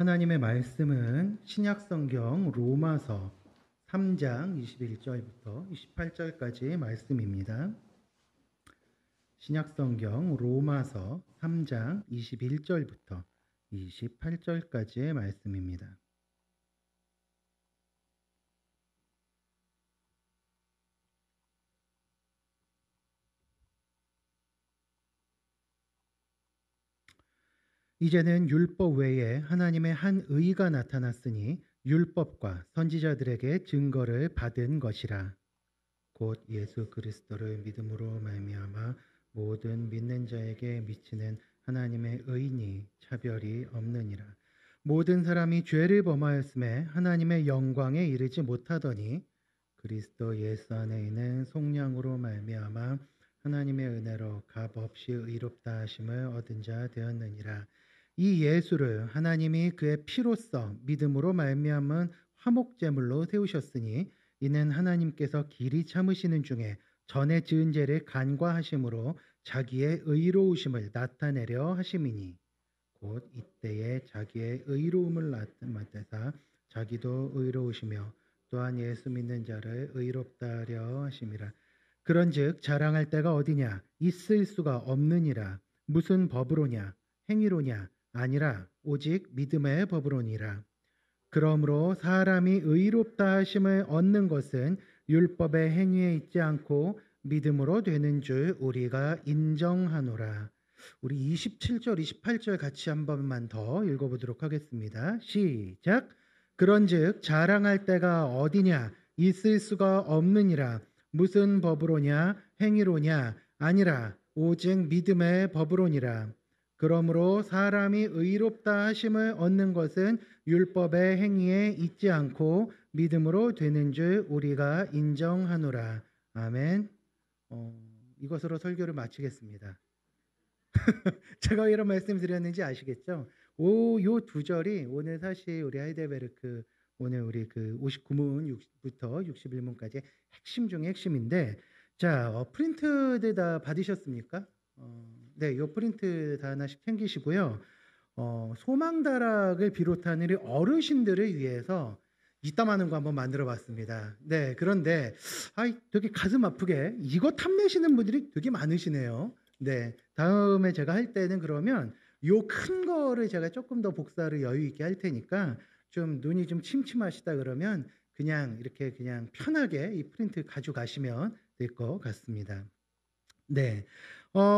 하나님의 말씀은 신약성경 로마서 3장 21절부터 28절까지의 말씀입니다. 신약성경 로마서 3장 21절부터 28절까지의 말씀입니다. 이제는 율법 외에 하나님의 한 의가 나타났으니 율법과 선지자들에게 증거를 받은 것이라. 곧 예수 그리스도를 믿음으로 말미암아 모든 믿는 자에게 미치는 하나님의 의니 차별이 없느니라. 모든 사람이 죄를 범하였음에 하나님의 영광에 이르지 못하더니 그리스도 예수 안에 있는 속량으로 말미암아 하나님의 은혜로 값없이 의롭다 하심을 얻은 자 되었느니라. 이 예수를 하나님이 그의 피로써 믿음으로 말미암은 화목제물로 세우셨으니 이는 하나님께서 길이 참으시는 중에 전에 지은 죄를 간과하심으로 자기의 의로우심을 나타내려 하심이니 곧 이때에 자기의 의로움을 나타내사 자기도 의로우시며 또한 예수 믿는 자를 의롭다 하려 하심이라. 그런즉 자랑할 때가 어디냐? 있을 수가 없느니라. 무슨 법으로냐? 행위로냐? 아니라 오직 믿음의 법으로니라. 그러므로 사람이 의롭다 하심을 얻는 것은 율법의 행위에 있지 않고 믿음으로 되는 줄 우리가 인정하노라. 우리 27절, 28절 같이 한 번만 더 읽어보도록 하겠습니다. 시작. 그런즉 자랑할 때가 어디냐? 있을 수가 없느니라. 무슨 법으로냐? 행위로냐? 아니라 오직 믿음의 법으로니라. 그러므로 사람이 의롭다 하심을 얻는 것은 율법의 행위에 있지 않고 믿음으로 되는 줄 우리가 인정하노라. 아멘. 이것으로 설교를 마치겠습니다. 제가 이런 말씀 드렸는지 아시겠죠? 요 두 절이 오늘 사실 우리 하이델베르크 오늘 우리 그 59문부터 61문까지 핵심 중에 핵심인데, 자, 프린트들 다 받으셨습니까? 네, 요 프린트 다 하나씩 챙기시고요. 소망다락을 비롯한 우리 어르신들을 위해서 이따마는 거 한번 만들어 봤습니다. 네, 그런데 되게 가슴 아프게 이거 탐내시는 분들이 되게 많으시네요. 네, 다음에 제가 할 때는 그러면 요 큰 거를 제가 조금 더 복사를 여유 있게 할 테니까 좀 눈이 좀 침침하시다 그러면 그냥 이렇게 그냥 편하게 이 프린트 가져가시면 될 것 같습니다. 네.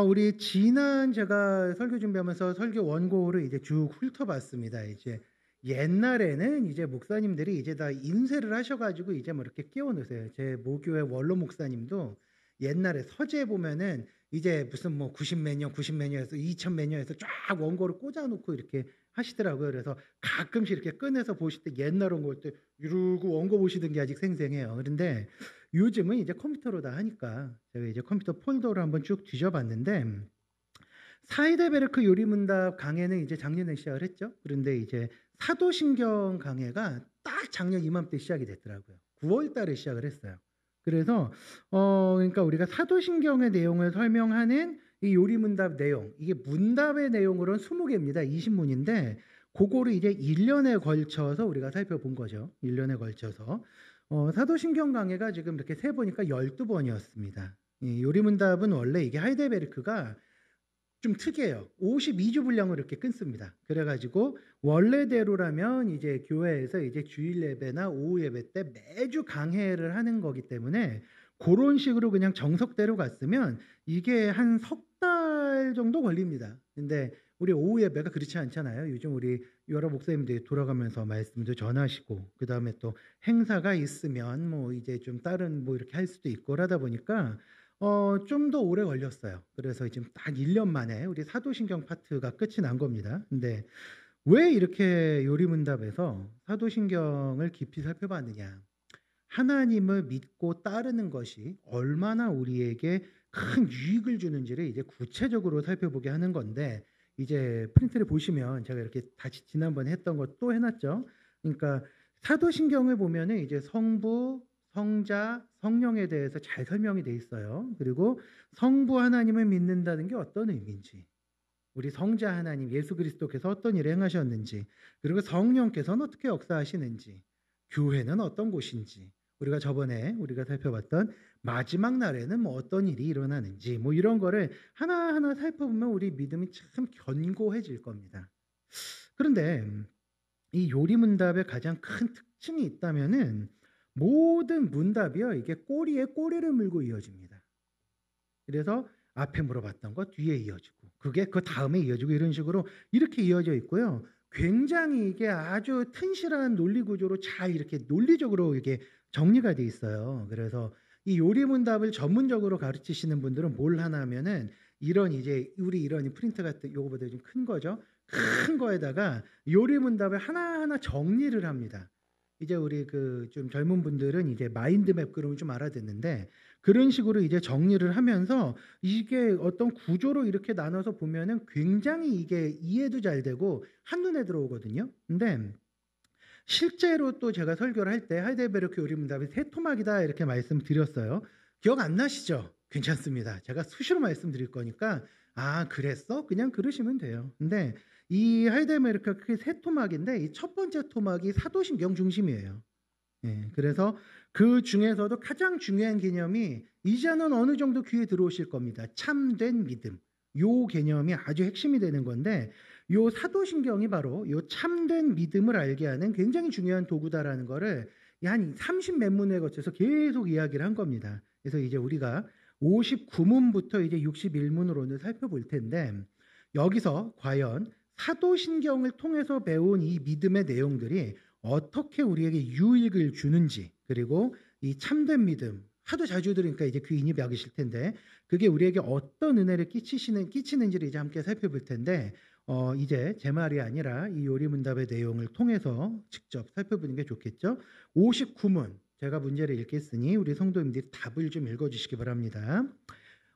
우리 지난 제가 설교 준비하면서 설교 원고를 이제 쭉 훑어봤습니다. 이제 옛날에는 이제 목사님들이 이제 다 인쇄를 하셔가지고 이제 뭐 이렇게 끼워놓으세요. 제 모교회 원로 목사님도 옛날에 서재 보면은 이제 무슨 뭐 90매년, 2000매년에서 쫙 원고를 꽂아놓고 이렇게 하시더라고요. 그래서 가끔씩 이렇게 꺼내서 보실 때 옛날 원고 때 이러고 원고 보시던 게 아직 생생해요. 그런데 요즘은 이제 컴퓨터로 다 하니까 제가 이제 컴퓨터 폴더를 한번 쭉 뒤져봤는데, 사이데베르크 요리문답 강해는 이제 작년에 시작을 했죠. 그런데 이제 사도신경 강해가 딱 작년 이맘때 시작이 됐더라고요. 9월 달에 시작을 했어요. 그래서 그러니까 우리가 사도신경의 내용을 설명하는 이 요리문답 내용, 이게 문답의 내용으로는 20개입니다. 20문인데 그거를 이제 1년에 걸쳐서 우리가 살펴본 거죠. 1년에 걸쳐서. 사도신경 강해가 지금 이렇게 세보니까 12번이었습니다. 요리문답은 원래 이게 하이델베르크가 좀 특이해요. 52주 분량을 이렇게 끊습니다. 그래가지고 원래대로라면 이제 교회에서 이제 주일 예배나 오후 예배 때 매주 강해를 하는 거기 때문에 그런 식으로 그냥 정석대로 갔으면 이게 한 석 달 정도 걸립니다. 근데 우리 오후 예배가 그렇지 않잖아요. 요즘 우리 여러 목사님들이 돌아가면서 말씀도 전하시고 그 다음에 또 행사가 있으면 뭐 이제 좀 다른 뭐 이렇게 할 수도 있고 하다 보니까 좀 더 오래 걸렸어요. 그래서 지금 딱 1년 만에 우리 사도신경 파트가 끝이 난 겁니다. 근데 왜 이렇게 요리문답에서 사도신경을 깊이 살펴봤느냐? 하나님을 믿고 따르는 것이 얼마나 우리에게 큰 유익을 주는지를 이제 구체적으로 살펴보게 하는 건데, 이제 프린트를 보시면 제가 이렇게 다시 지난번에 했던 것 또 해놨죠. 그러니까 사도신경을 보면은 이제 성부, 성자, 성령에 대해서 잘 설명이 돼 있어요. 그리고 성부 하나님을 믿는다는 게 어떤 의미인지, 우리 성자 하나님 예수 그리스도께서 어떤 일을 행하셨는지, 그리고 성령께서는 어떻게 역사하시는지, 교회는 어떤 곳인지, 우리가 저번에 우리가 살펴봤던 마지막 날에는 뭐 어떤 일이 일어나는지, 뭐 이런 거를 하나하나 살펴보면 우리 믿음이 참 견고해질 겁니다. 그런데 이 요리문답의 가장 큰 특징이 있다면은 모든 문답이요, 이게 꼬리에 꼬리를 물고 이어집니다. 그래서 앞에 물어봤던 거 뒤에 이어지고, 그게 그 다음에 이어지고, 이런 식으로 이렇게 이어져 있고요. 굉장히 이게 아주 튼실한 논리 구조로 잘 이렇게 논리적으로 이게 정리가 돼 있어요. 그래서 이 요리문답을 전문적으로 가르치시는 분들은 뭘 하나 하면은 이런 이제 우리 이런 프린트 같은 요거보다 좀 큰 거죠. 큰 거에다가 요리문답을 하나하나 정리를 합니다. 이제 우리 그 좀 젊은 분들은 이제 마인드맵 그러면 좀 알아듣는데, 그런 식으로 이제 정리를 하면서 이게 어떤 구조로 이렇게 나눠서 보면은 굉장히 이게 이해도 잘 되고 한눈에 들어오거든요. 근데 실제로 또 제가 설교를 할 때 하이델베르크 요리문답이 세 토막이다 이렇게 말씀드렸어요. 기억 안 나시죠? 괜찮습니다. 제가 수시로 말씀드릴 거니까 아 그랬어? 그냥 그러시면 돼요. 근데 이 하이델베르크가 크게 세 토막인데 이 첫 번째 토막이 사도신경 중심이에요. 예, 그래서 그 중에서도 가장 중요한 개념이 이제는 어느 정도 귀에 들어오실 겁니다. 참된 믿음. 요 개념이 아주 핵심이 되는 건데, 요 사도신경이 바로 요 참된 믿음을 알게 하는 굉장히 중요한 도구다라는 거를 한 30몇 문에 거쳐서 계속 이야기를 한 겁니다. 그래서 이제 우리가 59문부터 이제 61문으로 오늘 살펴볼 텐데, 여기서 과연 사도신경을 통해서 배운 이 믿음의 내용들이 어떻게 우리에게 유익을 주는지, 그리고 이 참된 믿음, 하도 자주 들으니까 이제 귀인이 막이실 텐데 그게 우리에게 어떤 은혜를 끼치는지를 이제 함께 살펴볼 텐데, 이제 제 말이 아니라 이 요리문답의 내용을 통해서 직접 살펴보는 게 좋겠죠. 59문 제가 문제를 읽겠으니 우리 성도님들이 답을 좀 읽어주시기 바랍니다.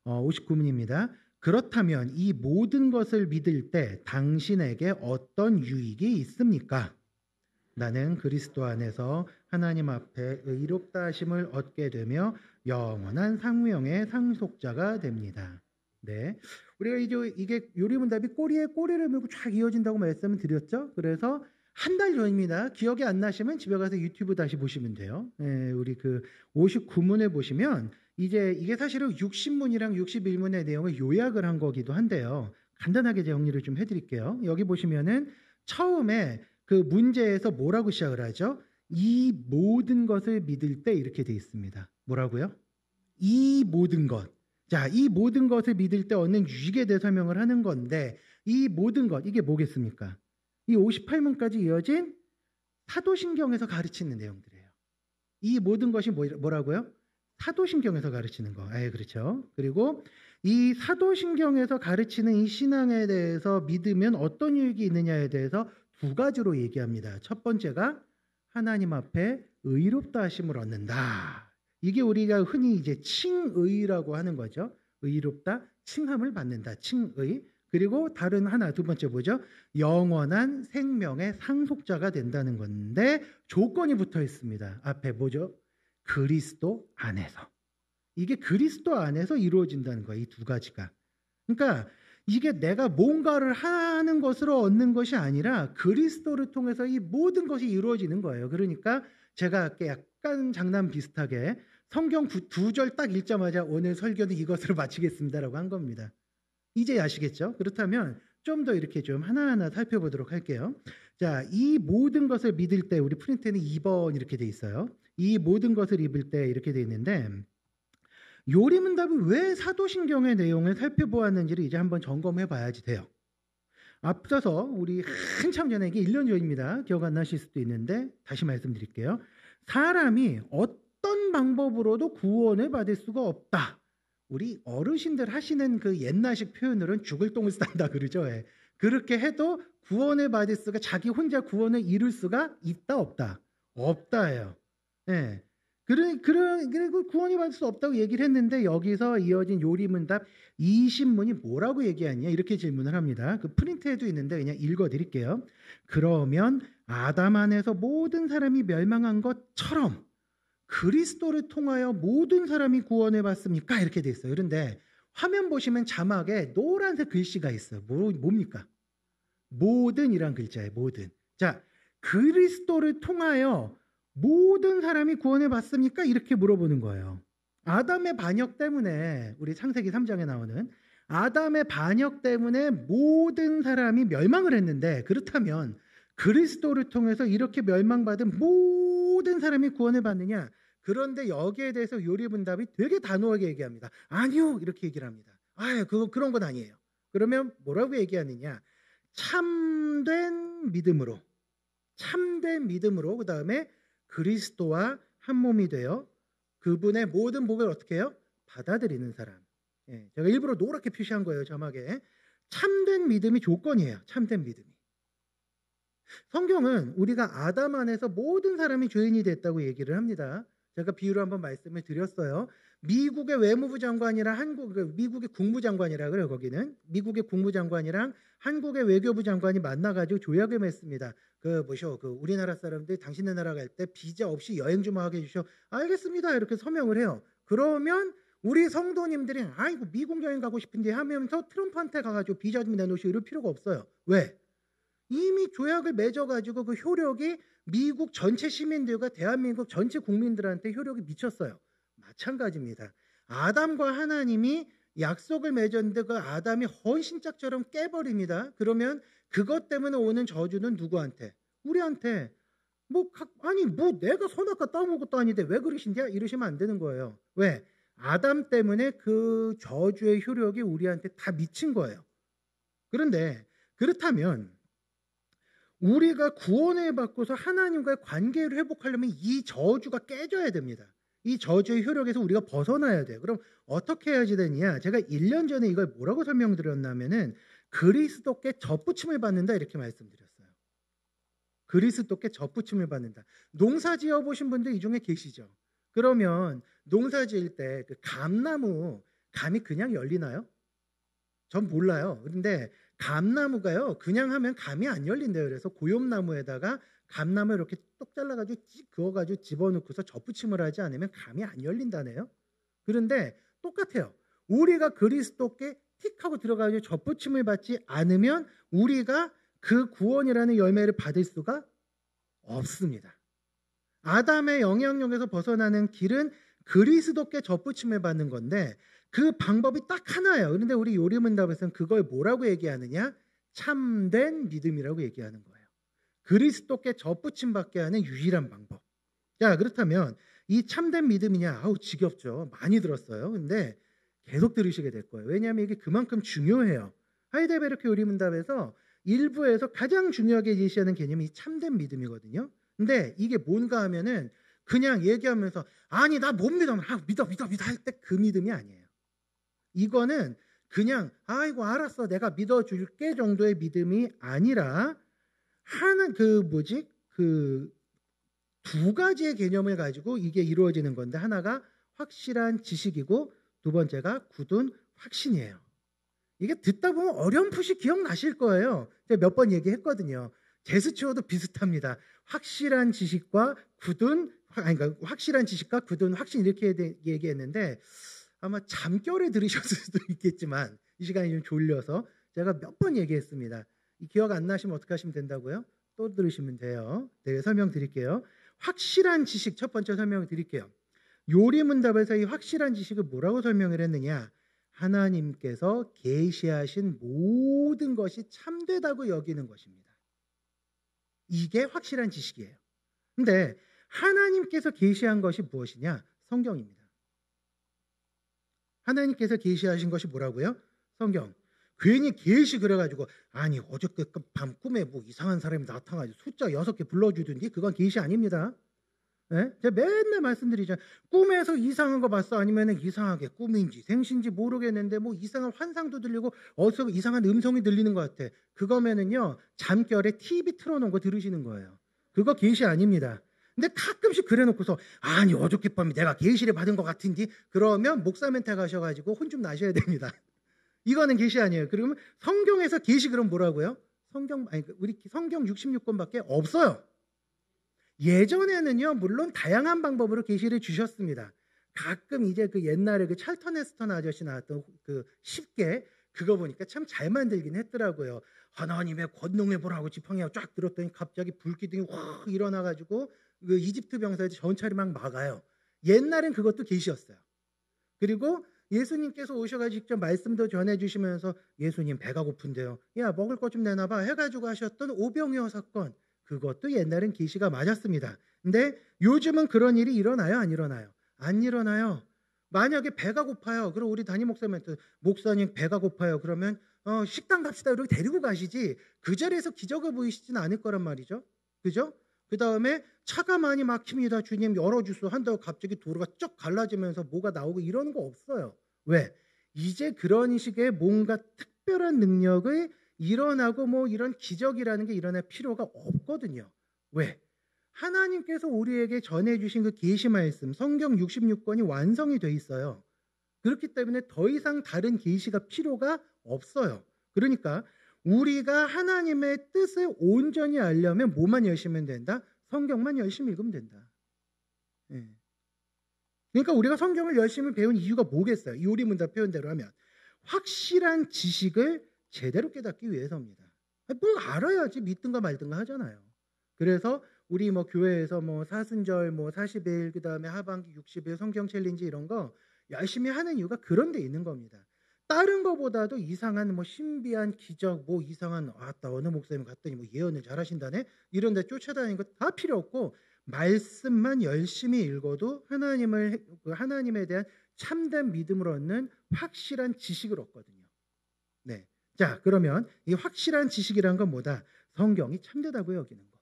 59문입니다. 그렇다면 이 모든 것을 믿을 때 당신에게 어떤 유익이 있습니까? 나는 그리스도 안에서 하나님 앞에 의롭다 하심을 얻게 되며 영원한 생명의 상속자가 됩니다. 네, 우리가 이게 요리문답이 꼬리에 꼬리를 물고 쫙 이어진다고 말씀을 드렸죠. 그래서 한 달 전입니다. 기억이 안 나시면 집에 가서 유튜브 다시 보시면 돼요. 네, 우리 그 59문에 보시면 이제 이게 사실은 60문이랑 61문의 내용을 요약을 한 거기도 한데요. 간단하게 정리를 좀 해드릴게요. 여기 보시면은 처음에 그 문제에서 뭐라고 시작을 하죠? 이 모든 것을 믿을 때 이렇게 돼 있습니다. 뭐라고요? 이 모든 것. 자, 이 모든 것을 믿을 때 얻는 유익에 대해 설명을 하는 건데, 이 모든 것, 이게 뭐겠습니까? 이 58문까지 이어진 사도신경에서 가르치는 내용들이에요. 이 모든 것이 뭐라고요? 사도신경에서 가르치는 거. 그렇죠. 그리고 이 사도신경에서 가르치는 이 신앙에 대해서 믿으면 어떤 유익이 있느냐에 대해서 두 가지로 얘기합니다. 첫 번째가 하나님 앞에 의롭다 하심을 얻는다. 이게 우리가 흔히 이제 칭의라고 하는 거죠. 의롭다, 칭함을 받는다. 칭의. 그리고 다른 하나, 두 번째 뭐죠? 영원한 생명의 상속자가 된다는 건데 조건이 붙어 있습니다. 앞에 뭐죠? 그리스도 안에서. 이게 그리스도 안에서 이루어진다는 거예요. 이 두 가지가. 그러니까 이게 내가 뭔가를 하는 것으로 얻는 것이 아니라 그리스도를 통해서 이 모든 것이 이루어지는 거예요. 그러니까 제가 약간 장난 비슷하게 성경 두 절 딱 읽자마자 오늘 설교는 이것으로 마치겠습니다라고 한 겁니다. 이제 아시겠죠? 그렇다면 좀 더 이렇게 좀 하나하나 살펴보도록 할게요. 자, 이 모든 것을 믿을 때 우리 프린트에는 2번 이렇게 돼 있어요. 이 모든 것을 입을 때 이렇게 돼 있는데, 요리문답이 왜 사도신경의 내용을 살펴보았는지를 이제 한번 점검해 봐야지 돼요. 앞서서 우리 한참 전에 이게 1년 전입니다. 기억 안 나실 수도 있는데 다시 말씀드릴게요. 사람이 어떤 방법으로도 구원을 받을 수가 없다. 우리 어르신들 하시는 그 옛날식 표현으로는 죽을 똥을 싼다 그러죠. 그렇게 해도 구원을 받을 수가, 자기 혼자 구원을 이룰 수가 있다 없다? 없다예요. 예. 그리고 구원이 받을 수 없다고 얘기를 했는데 여기서 이어진 요리문답 20문이 뭐라고 얘기하냐 이렇게 질문을 합니다. 그 프린트에도 있는데 그냥 읽어드릴게요. 그러면 아담 안에서 모든 사람이 멸망한 것처럼 그리스도를 통하여 모든 사람이 구원을 받습니까? 이렇게 돼 있어요. 그런데 화면 보시면 자막에 노란색 글씨가 있어요. 뭡니까? 모든이란 글자예요. 모든. 자, 그리스도를 통하여 모든 사람이 구원을 받습니까? 이렇게 물어보는 거예요. 아담의 반역 때문에, 우리 창세기 3장에 나오는 아담의 반역 때문에 모든 사람이 멸망을 했는데, 그렇다면 그리스도를 통해서 이렇게 멸망받은 모든 사람이 구원을 받느냐? 그런데 여기에 대해서 요리문답이 되게 단호하게 얘기합니다. 아니요, 이렇게 얘기를 합니다. 그런 건 아니에요. 그러면 뭐라고 얘기하느냐? 참된 믿음으로, 그 다음에 그리스도와 한 몸이 되어 그분의 모든 복을 어떻게 해요? 받아들이는 사람. 제가 일부러 노랗게 표시한 거예요, 자막에. 참된 믿음이 조건이에요. 참된 믿음이. 성경은 우리가 아담 안에서 모든 사람이 죄인이 됐다고 얘기를 합니다. 제가 비유로 한번 말씀을 드렸어요. 미국의 외무부 장관이랑 미국의 국무장관이라 그래요. 거기는 미국의 국무장관이랑 한국의 외교부 장관이 만나가지고 조약을 맺습니다. 우리나라 사람들 당신네 나라 갈 때 비자 없이 여행 좀 하게 해주셔. 알겠습니다. 이렇게 서명을 해요. 그러면 우리 성도님들이 아이고 미국 여행 가고 싶은데 하면서 트럼프한테 가가지고 비자 좀 내놓으시오 이럴 필요가 없어요. 왜? 이미 조약을 맺어가지고 그 효력이 미국 전체 시민들과 대한민국 전체 국민들한테 효력이 미쳤어요. 마찬가지입니다. 아담과 하나님이 약속을 맺었는데 그 아담이 헌신짝처럼 깨버립니다. 그러면 그것 때문에 오는 저주는 누구한테? 우리한테. 내가 선악과 따먹은 것도 아닌데 왜 그러신냐? 이러시면 안 되는 거예요. 왜? 아담 때문에 그 저주의 효력이 우리한테 다 미친 거예요. 그런데 그렇다면 우리가 구원을 받고서 하나님과의 관계를 회복하려면 이 저주가 깨져야 됩니다. 이 저주의 효력에서 우리가 벗어나야 돼요. 그럼 어떻게 해야지 되느냐? 제가 1년 전에 이걸 뭐라고 설명드렸냐면은 그리스도께 젖붙임을 받는다 이렇게 말씀드렸어요. 그리스도께 젖붙임을 받는다. 농사 지어보신 분들 이 중에 계시죠? 그러면 농사 지을 때 그 감이 그냥 열리나요? 전 몰라요. 그런데 감나무가요, 그냥 하면 감이 안 열린대요. 그래서 고엽나무에다가 감나무 이렇게 똑 잘라가지고 그어가지고 집어넣고서 젖붙임을 하지 않으면 감이 안 열린다네요. 그런데 똑같아요. 우리가 그리스도께 틱하고 들어가지고 젖붙임을 받지 않으면 우리가 그 구원이라는 열매를 받을 수가 없습니다. 아담의 영향력에서 벗어나는 길은 그리스도께 젖붙임을 받는 건데 그 방법이 딱 하나예요. 그런데 우리 요리문답에서는 그걸 뭐라고 얘기하느냐? 참된 믿음이라고 얘기하는 거예요. 그리스도께 젖붙임 받게 하는 유일한 방법. 자, 그렇다면 이 참된 믿음이냐? 지겹죠. 많이 들었어요. 근데 계속 들으시게 될 거예요. 왜냐하면 이게 그만큼 중요해요. 하이델베르크 요리문답에서 일부에서 가장 중요하게 제시하는 개념이 이 참된 믿음이거든요. 근데 이게 뭔가 하면은 그냥 얘기하면서 아니 나 못 믿어. 믿어 할 때 그 믿음이 아니에요. 이거는 그냥 아이고 알았어 내가 믿어줄게 정도의 믿음이 아니라 두 가지의 개념을 가지고 이게 이루어지는 건데 하나가 확실한 지식이고 두 번째가 굳은 확신이에요. 이게 듣다 보면 어렴풋이 기억나실 거예요. 제가 몇 번 얘기했거든요. 제스처도 비슷합니다. 확실한 지식과 굳은 확신 이렇게 얘기했는데 아마 잠결에 들으셨을 수도 있겠지만 이 시간이 좀 졸려서 제가 몇 번 얘기했습니다. 이 기억 안 나시면 어떻게 하시면 된다고요? 또 들으시면 돼요. 네, 설명드릴게요. 확실한 지식 첫 번째 설명드릴게요. 요리문답에서 이 확실한 지식을 뭐라고 설명을 했느냐? 하나님께서 계시하신 모든 것이 참되다고 여기는 것입니다. 이게 확실한 지식이에요. 근데 하나님께서 계시한 것이 무엇이냐? 성경입니다. 하나님께서 계시하신 것이 뭐라고요? 성경. 괜히 계시 그래가지고 아니 어저께 밤 꿈에 뭐 이상한 사람이 나타나가지고 숫자 6개 불러주든지 그건 계시 아닙니다. 네? 제가 맨날 말씀드리잖아요. 꿈에서 이상한 거 봤어? 아니면 이상하게 꿈인지 생신지 모르겠는데 뭐 이상한 환상도 들리고 어디서 이상한 음성이 들리는 것 같아. 그거면은요 잠결에 TV 틀어놓은 거 들으시는 거예요. 그거 계시 아닙니다. 근데 가끔씩 그래놓고서 아니 어저께 밤에 내가 계시를 받은 것 같은데 그러면 목사 멘트 가셔가지고 혼 좀 나셔야 됩니다. 이거는 계시 아니에요. 그러면 성경에서 계시 그럼 뭐라고요? 우리 성경 66권밖에 없어요. 예전에는요 물론 다양한 방법으로 계시를 주셨습니다. 가끔 이제 그 옛날에 그 찰턴 헤스턴 아저씨 나왔던 그 쉽게 그거 보니까 참 잘 만들긴 했더라고요. 하나님의 권능의 보라고 지팡이가 쫙 들었더니 갑자기 불기둥이 확 일어나가지고 그 이집트 병사들 전차를 막 막아요. 옛날엔 그것도 계시였어요. 그리고 예수님께서 오셔가지고 직접 말씀도 전해주시면서 예수님 배가 고픈데요. 야 먹을 것 좀 내놔봐 해가지고 하셨던 오병이어 사건 그것도 옛날엔 계시가 맞았습니다. 근데 요즘은 그런 일이 일어나요? 안 일어나요? 안 일어나요. 만약에 배가 고파요. 그럼 우리 담임 목사님한테 목사님 배가 고파요. 그러면 식당 갑시다 이렇게 데리고 가시지 그 자리에서 기적을 보이시지는 않을 거란 말이죠. 그죠? 그 다음에 차가 많이 막힙니다. 주님 열어주소 한다고 갑자기 도로가 쩍 갈라지면서 뭐가 나오고 이러는 거 없어요. 왜? 이제 그런 식의 뭔가 특별한 능력이 일어나고 뭐 이런 기적이라는 게 일어날 필요가 없거든요. 왜? 하나님께서 우리에게 전해주신 그 계시 말씀 성경 66권이 완성이 돼 있어요. 그렇기 때문에 더 이상 다른 계시가 필요가 없어요. 그러니까 우리가 하나님의 뜻을 온전히 알려면 뭐만 열심히 하면 된다? 성경만 열심히 읽으면 된다. 예. 그러니까 우리가 성경을 열심히 배운 이유가 뭐겠어요? 요리문답 표현대로 하면 확실한 지식을 제대로 깨닫기 위해서입니다. 뭘 알아야지 믿든가 말든가 하잖아요. 그래서 우리 뭐 교회에서 뭐 사순절 뭐 40일 그다음에 하반기 60일 성경 챌린지 이런 거 열심히 하는 이유가 그런 데 있는 겁니다. 다른 거보다도 이상한 뭐 신비한 기적 뭐 이상한 아따 어느 목사님 갔더니 뭐 예언을 잘하신다네 이런 데 쫓아다니는 거 다 필요 없고 말씀만 열심히 읽어도 하나님에 대한 참된 믿음을 얻는 확실한 지식을 얻거든요. 네. 자, 그러면 이 확실한 지식이란 건 뭐다? 성경이 참되다고 여기는 거.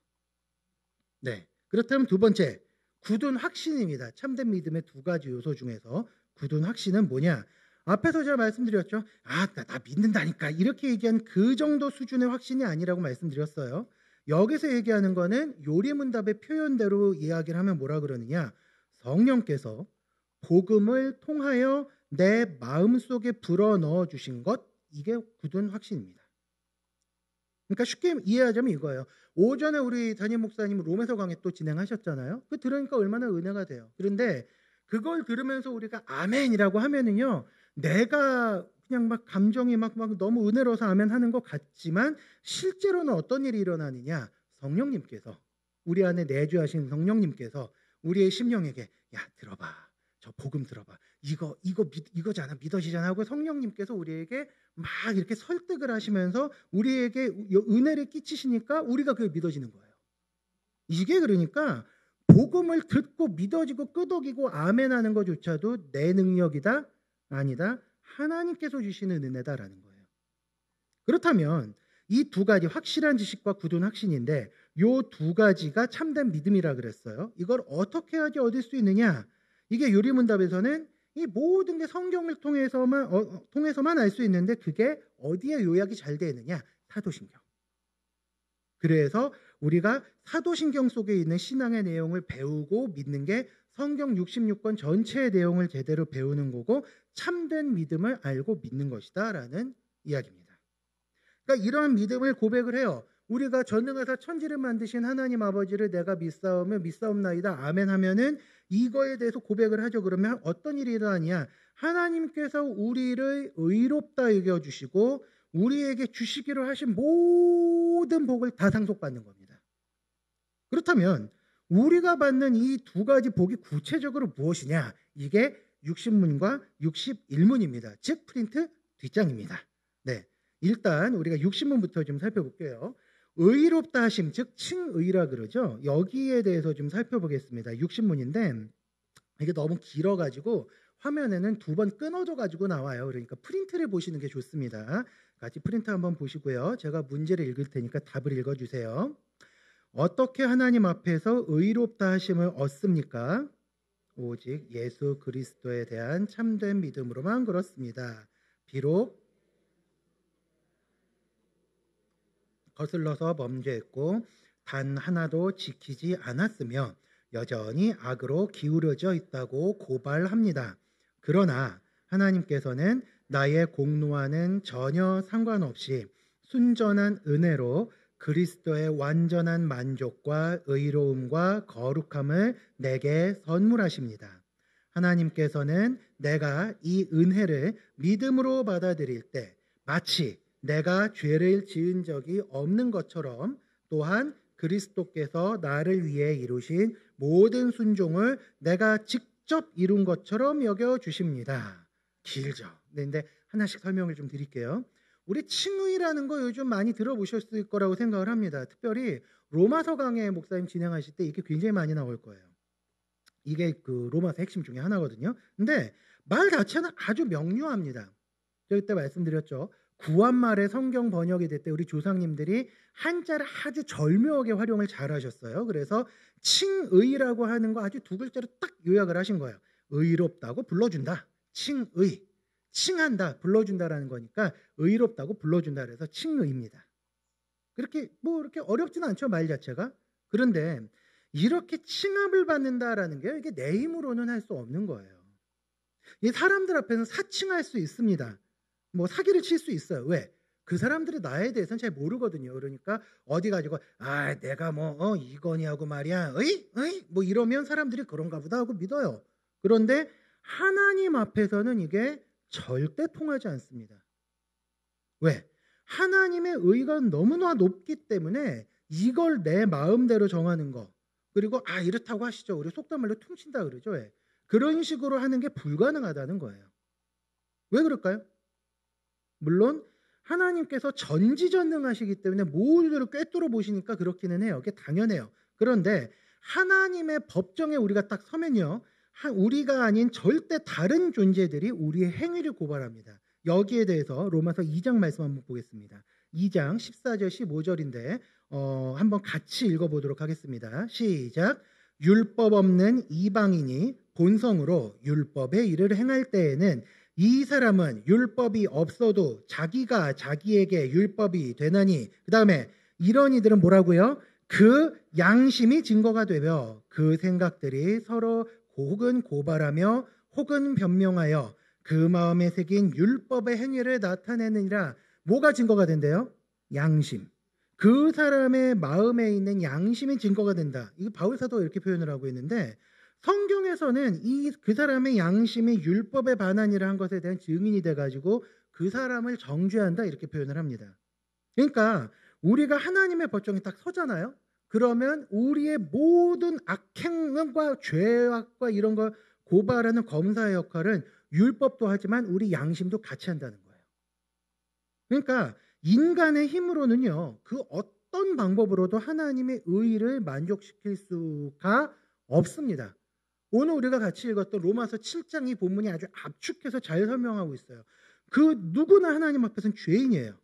네. 그렇다면 두 번째, 굳은 확신입니다. 참된 믿음의 두 가지 요소 중에서 굳은 확신은 뭐냐? 앞에서 제가 말씀드렸죠. 나 믿는다니까. 이렇게 얘기한 그 정도 수준의 확신이 아니라고 말씀드렸어요. 여기서 얘기하는 거는 요리문답의 표현대로 이야기를 하면 뭐라 그러느냐? 성령께서 복음을 통하여 내 마음속에 불어넣어 주신 것, 이게 굳은 확신입니다. 그러니까 쉽게 이해하자면 이거예요. 오전에 우리 담임 목사님 로마서 강의 또 진행하셨잖아요. 그 들으니까 얼마나 은혜가 돼요. 그런데 그걸 들으면서 우리가 아멘이라고 하면은요, 내가 그냥 막 감정이 막 너무 은혜로워서 아멘 하는 것 같지만 실제로는 어떤 일이 일어나느냐? 성령님께서 우리 안에 내주하신 성령님께서 우리의 심령에게 야 들어봐, 저 복음 들어봐, 이거잖아, 믿어지잖아 하고 성령님께서 우리에게 막 이렇게 설득을 하시면서 우리에게 은혜를 끼치시니까 우리가 그게 믿어지는 거예요. 이게 그러니까 복음을 듣고 믿어지고 끄덕이고 아멘하는 것조차도 내 능력이다? 아니다. 하나님께서 주시는 은혜다라는 거예요. 그렇다면 이 두 가지 확실한 지식과 굳은 확신인데 이 두 가지가 참된 믿음이라 그랬어요. 이걸 어떻게 해야지 얻을 수 있느냐? 이게 요리문답에서는 이 모든 게 성경을 통해서만 알 수 있는데 그게 어디에 요약이 잘 되느냐? 사도신경. 그래서 우리가 사도신경 속에 있는 신앙의 내용을 배우고 믿는 게 성경 66권 전체의 내용을 제대로 배우는 거고 참된 믿음을 알고 믿는 것이다 라는 이야기입니다. 그러니까 이러한 믿음을 고백을 해요. 우리가 전능하사 천지를 만드신 하나님 아버지를 내가 믿사옵나이다 아멘 하면은 이거에 대해서 고백을 하죠. 그러면 어떤 일이 일어나냐? 하나님께서 우리를 의롭다 여겨주시고 우리에게 주시기로 하신 모든 복을 다 상속받는 겁니다. 그렇다면 우리가 받는 이 두 가지 복이 구체적으로 무엇이냐? 이게 60문과 61문입니다. 즉 프린트 뒷장입니다. 네, 일단 우리가 60문부터 좀 살펴볼게요. 의롭다 하심, 즉 칭의라 그러죠. 여기에 대해서 좀 살펴보겠습니다. 60문인데 이게 너무 길어가지고 화면에는 두 번 끊어져가지고 나와요. 그러니까 프린트를 보시는 게 좋습니다. 같이 프린트 한번 보시고요. 제가 문제를 읽을 테니까 답을 읽어주세요. 어떻게 하나님 앞에서 의롭다 하심을 얻습니까? 오직 예수 그리스도에 대한 참된 믿음으로만 그렇습니다. 비록 거슬러서 범죄했고 단 하나도 지키지 않았으며 여전히 악으로 기울어져 있다고 고발합니다. 그러나 하나님께서는 나의 공로와는 전혀 상관없이 순전한 은혜로 그리스도의 완전한 만족과 의로움과 거룩함을 내게 선물하십니다. 하나님께서는 내가 이 은혜를 믿음으로 받아들일 때 마치 내가 죄를 지은 적이 없는 것처럼 또한 그리스도께서 나를 위해 이루신 모든 순종을 내가 직접 이룬 것처럼 여겨 주십니다. 길죠. 근데 하나씩 설명을 좀 드릴게요. 우리 칭의라는 거 요즘 많이 들어보셨을 거라고 생각을 합니다. 특별히 로마서 강해 목사님 진행하실 때 이게 굉장히 많이 나올 거예요. 이게 그 로마서 핵심 중에 하나거든요. 근데 말 자체는 아주 명료합니다. 제가 그때 말씀드렸죠. 구한말에 성경 번역이 될 때 우리 조상님들이 한자를 아주 절묘하게 활용을 잘 하셨어요. 그래서 칭의라고 하는 거 아주 두 글자로 딱 요약을 하신 거예요. 의롭다고 불러준다. 칭의. 칭한다. 불러준다라는 거니까 의롭다고 불러준다. 그래서 칭의입니다. 그렇게 뭐 이렇게 어렵지는 않죠. 말 자체가. 그런데 이렇게 칭함을 받는다라는 게 이게 내 힘으로는 할 수 없는 거예요. 이 사람들 앞에서는 사칭할 수 있습니다. 뭐 사기를 칠 수 있어요. 왜? 그 사람들이 나에 대해서는 잘 모르거든요. 그러니까 어디 가지고 내가 뭐 이거냐고 말이야. 뭐 이러면 사람들이 그런가 보다 하고 믿어요. 그런데 하나님 앞에서는 이게 절대 통하지 않습니다. 왜? 하나님의 의가 너무나 높기 때문에 이걸 내 마음대로 정하는 거, 그리고 이렇다고 하시죠. 우리 속단 말로 퉁친다 그러죠. 왜? 그런 식으로 하는 게 불가능하다는 거예요. 왜 그럴까요? 물론 하나님께서 전지전능하시기 때문에 모두를 꿰뚫어 보시니까 그렇기는 해요. 그게 당연해요. 그런데 하나님의 법정에 우리가 딱 서면요, 우리가 아닌 절대 다른 존재들이 우리의 행위를 고발합니다. 여기에 대해서 로마서 2장 말씀 한번 보겠습니다. 2장 14절 15절인데 한번 같이 읽어보도록 하겠습니다. 시작. 율법 없는 이방인이 본성으로 율법의 일을 행할 때에는 이 사람은 율법이 없어도 자기가 자기에게 율법이 되나니, 그 다음에 이런 이들은 뭐라고요? 그 양심이 증거가 되며 그 생각들이 서로 혹은 고발하며 혹은 변명하여 그 마음에 새긴 율법의 행위를 나타내느니라. 뭐가 증거가 된대요? 양심. 그 사람의 마음에 있는 양심이 증거가 된다. 이거 바울 사도가 이렇게 표현을 하고 있는데, 성경에서는 그 사람의 양심이 율법에 반한이라 한 것에 대한 증인이 돼가지고 그 사람을 정죄한다 이렇게 표현을 합니다. 그러니까 우리가 하나님의 법정에 딱 서잖아요. 그러면 우리의 모든 악행과 죄악과 이런 걸 고발하는 검사의 역할은 율법도 하지만 우리 양심도 같이 한다는 거예요. 그러니까 인간의 힘으로는요, 그 어떤 방법으로도 하나님의 의의를 만족시킬 수가 없습니다. 오늘 우리가 같이 읽었던 로마서 7장 이 본문이 아주 압축해서 잘 설명하고 있어요. 그 누구나 하나님 앞에서는 죄인이에요.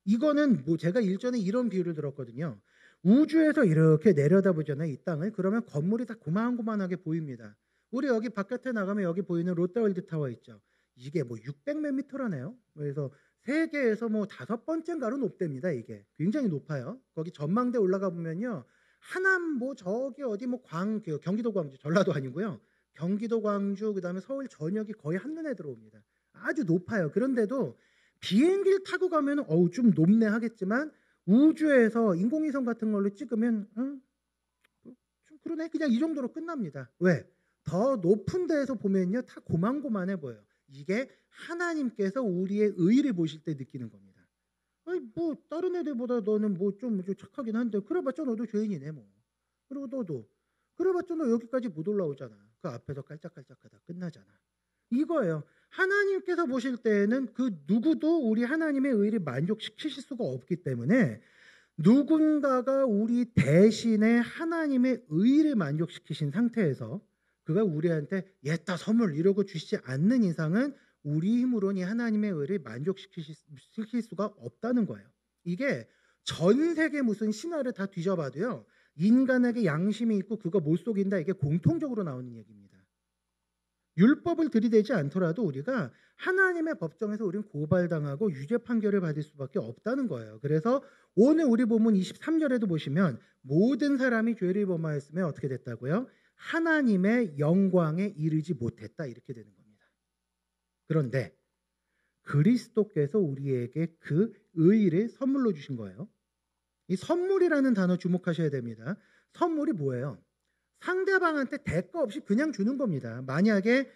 이거는 뭐 제가 일전에 이런 비유를 들었거든요. 우주에서 이렇게 내려다보잖아요, 이 땅을. 그러면 건물이 다 고만고만하게 보입니다. 우리 여기 바깥에 나가면 여기 보이는 롯데월드 타워 있죠. 이게 뭐 600몇 미터라네요. 그래서 세계에서 뭐 5번째인가로 높답니다. 이게 굉장히 높아요. 거기 전망대 올라가 보면요, 하남 뭐 저기 어디 뭐 경기도 광주, 전라도 아니고요, 경기도 광주, 그다음에 서울 전역이 거의 한눈에 들어옵니다. 아주 높아요. 그런데도 비행기를 타고 가면 좀 높네 하겠지만 우주에서 인공위성 같은 걸로 찍으면 좀 그러네, 그냥 이 정도로 끝납니다. 왜? 더 높은 데에서 보면요, 다 고만고만해 보여요. 이게 하나님께서 우리의 의의를 보실 때 느끼는 겁니다. 뭐 다른 애들보다 너는 뭐 좀 착하긴 한데 그래봤자 너도 죄인이네 뭐. 그리고 너도 그래봤자 너 여기까지 못 올라오잖아. 그 앞에서 깔짝깔짝하다 끝나잖아. 이거예요. 하나님께서 보실 때에는 그 누구도 우리 하나님의 의의를 만족시키실 수가 없기 때문에 누군가가 우리 대신에 하나님의 의의를 만족시키신 상태에서 그가 우리한테 옛다 선물 이러고 주시지 않는 이상은 우리 힘으로는 하나님의 의를 만족시킬 수가 없다는 거예요. 이게 전 세계 무슨 신화를 다 뒤져봐도요, 인간에게 양심이 있고 그거 못 속인다, 이게 공통적으로 나오는 얘기입니다. 율법을 들이대지 않더라도 우리가 하나님의 법정에서 우리는 고발당하고 유죄 판결을 받을 수밖에 없다는 거예요. 그래서 오늘 우리 본문 23절에도 보시면 모든 사람이 죄를 범하였으면 어떻게 됐다고요? 하나님의 영광에 이르지 못했다 이렇게 되는 겁니다. 그런데 그리스도께서 우리에게 그 의의를 선물로 주신 거예요. 이 선물이라는 단어 주목하셔야 됩니다. 선물이 뭐예요? 상대방한테 대가 없이 그냥 주는 겁니다. 만약에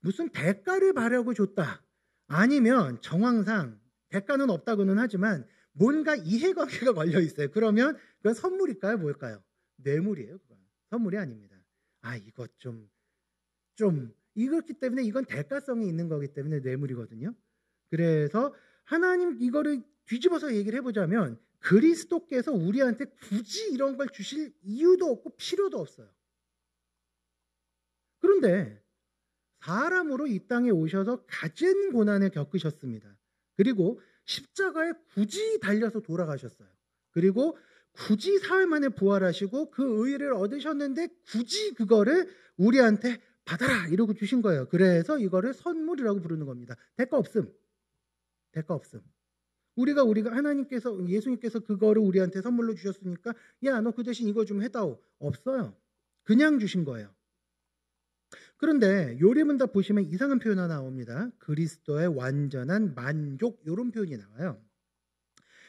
무슨 대가를 바라고 줬다. 아니면 정황상 대가는 없다고는 하지만 뭔가 이해관계가 걸려 있어요. 그러면 그건 선물일까요? 뭘까요? 뇌물이에요. 그건. 선물이 아닙니다. 이것 좀 이렇기 때문에 이건 대가성이 있는 거기 때문에 뇌물이거든요. 그래서 하나님 이거를 뒤집어서 얘기를 해보자면 그리스도께서 우리한테 굳이 이런 걸 주실 이유도 없고 필요도 없어요. 그런데 사람으로 이 땅에 오셔서 갖은 고난을 겪으셨습니다. 그리고 십자가에 굳이 달려서 돌아가셨어요. 그리고 굳이 사흘 만에 부활하시고 그 의를 얻으셨는데 굳이 그거를 우리한테 받아라 이러고 주신 거예요. 그래서 이거를 선물이라고 부르는 겁니다. 대가 없음. 대가 없음. 우리가 하나님께서 예수님께서 그거를 우리한테 선물로 주셨으니까 야, 너 그 대신 이거 좀 해다오. 없어요. 그냥 주신 거예요. 그런데 요리문답 보시면 이상한 표현 하나 나옵니다. 그리스도의 완전한 만족 이런 표현이 나와요.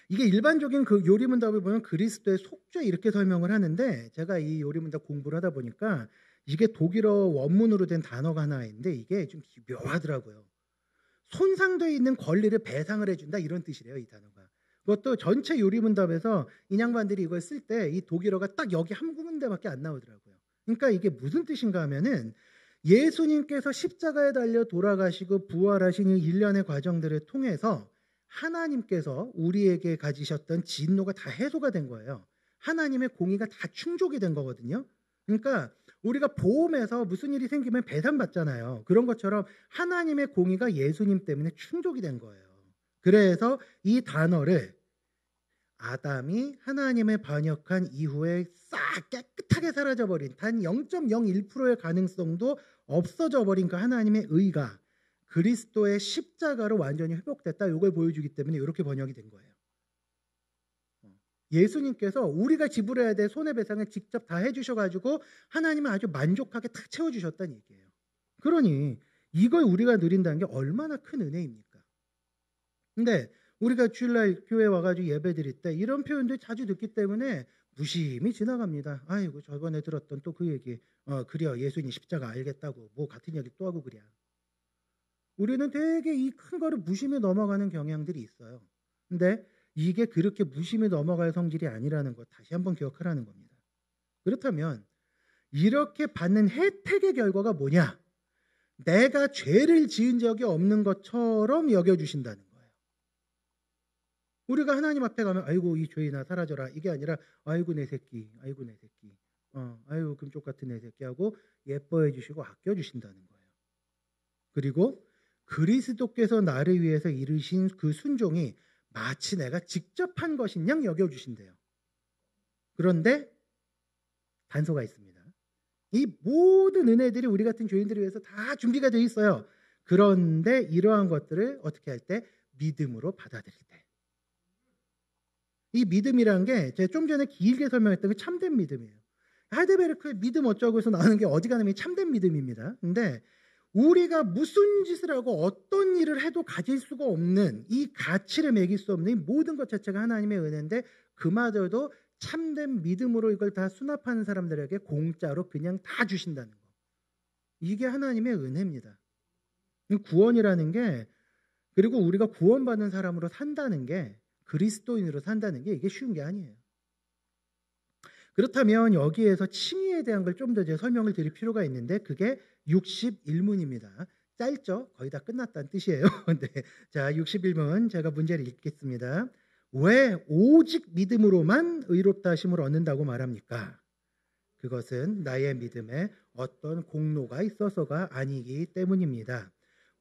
이게 일반적인 그 요리문답을 보면 그리스도의 속죄 이렇게 설명을 하는데 제가 이 요리문답 공부를 하다 보니까 이게 독일어 원문으로 된 단어가 하나 있는데 이게 좀 묘하더라고요. 손상되어 있는 권리를 배상을 해준다 이런 뜻이래요. 이 단어가. 그것도 전체 요리문답에서 인양반들이 이걸 쓸 때 이 독일어가 딱 여기 한 군데밖에 안 나오더라고요. 그러니까 이게 무슨 뜻인가 하면은 예수님께서 십자가에 달려 돌아가시고 부활하신 이 일련의 과정들을 통해서 하나님께서 우리에게 가지셨던 진노가 다 해소가 된 거예요. 하나님의 공의가 다 충족이 된 거거든요. 그러니까 우리가 보험에서 무슨 일이 생기면 배상받잖아요. 그런 것처럼 하나님의 공의가 예수님 때문에 충족이 된 거예요. 그래서 이 단어를 아담이 하나님의 반역한 이후에 싹 깨끗하게 사라져버린 단 0.01%의 가능성도 없어져 버린 그 하나님의 의가 그리스도의 십자가로 완전히 회복됐다. 이걸 보여주기 때문에 이렇게 번역이 된 거예요. 예수님께서 우리가 지불해야 될 손해배상을 직접 다 해주셔가지고 하나님은 아주 만족하게 탁 채워주셨다는 얘기예요. 그러니 이걸 우리가 누린다는 게 얼마나 큰 은혜입니까? 근데 우리가 주일날 교회 와가지고 예배 드릴 때 이런 표현들 자주 듣기 때문에 무심히 지나갑니다. 아이고 저번에 들었던 또 그 얘기 그려 예수님 십자가 알겠다고 뭐 같은 얘기 또 하고 그래. 우리는 되게 이 큰 거를 무심히 넘어가는 경향들이 있어요. 근데 이게 그렇게 무심히 넘어갈 성질이 아니라는 것 다시 한번 기억하라는 겁니다. 그렇다면 이렇게 받는 혜택의 결과가 뭐냐? 내가 죄를 지은 적이 없는 것처럼 여겨주신다는 거예요. 우리가 하나님 앞에 가면 아이고 이 죄인아 사라져라 이게 아니라 아이고 내 새끼 아이고 내 새끼 아이고 금쪽 같은 내 새끼 하고 예뻐해 주시고 아껴 주신다는 거예요. 그리고 그리스도께서 나를 위해서 이루신 그 순종이 마치 내가 직접 한 것인 양 여겨주신대요. 그런데 단서가 있습니다. 이 모든 은혜들이 우리 같은 죄인들을 위해서 다 준비가 되어 있어요. 그런데 이러한 것들을 어떻게 할 때? 믿음으로 받아들일 때. 이 믿음이라는 게 제가 좀 전에 길게 설명했던 게 참된 믿음이에요. 하이델베르크의 믿음 어쩌고 해서 나오는 게 어지간하면 참된 믿음입니다. 근데 우리가 무슨 짓을 하고 어떤 일을 해도 가질 수가 없는 이 가치를 매길 수 없는 이 모든 것 자체가 하나님의 은혜인데 그마저도 참된 믿음으로 이걸 다 수납하는 사람들에게 공짜로 그냥 다 주신다는 거. 이게 하나님의 은혜입니다. 구원이라는 게 그리고 우리가 구원받는 사람으로 산다는 게 그리스도인으로 산다는 게 이게 쉬운 게 아니에요. 그렇다면 여기에서 칭의에 대한 걸 좀 더 설명을 드릴 필요가 있는데 그게 61문입니다. 짧죠? 거의 다 끝났다는 뜻이에요. 네. 자, 61문 제가 문제를 읽겠습니다. 왜 오직 믿음으로만 의롭다 하심을 얻는다고 말합니까? 그것은 나의 믿음에 어떤 공로가 있어서가 아니기 때문입니다.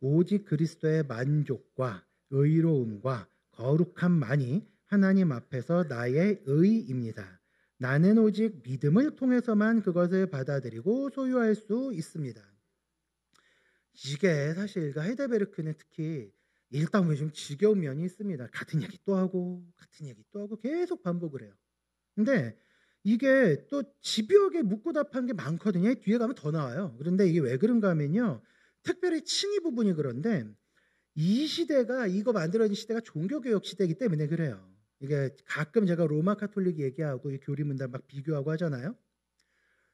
오직 그리스도의 만족과 의로움과 거룩함만이 하나님 앞에서 나의 의입니다. 나는 오직 믿음을 통해서만 그것을 받아들이고 소유할 수 있습니다. 이게 사실 하이델베르크는 특히 읽다 보면 좀 지겨운 면이 있습니다. 같은 얘기 또 하고 같은 얘기 또 하고 계속 반복을 해요. 근데 이게 또 집요하게 묻고 답한 게 많거든요. 뒤에 가면 더 나와요. 그런데 이게 왜 그런가 하면요. 특별히 칭의 부분이 그런데 이 시대가 이거 만들어진 시대가 종교개혁 시대이기 때문에 그래요. 이게 가끔 제가 로마 카톨릭 얘기하고 교리문답 막 비교하고 하잖아요.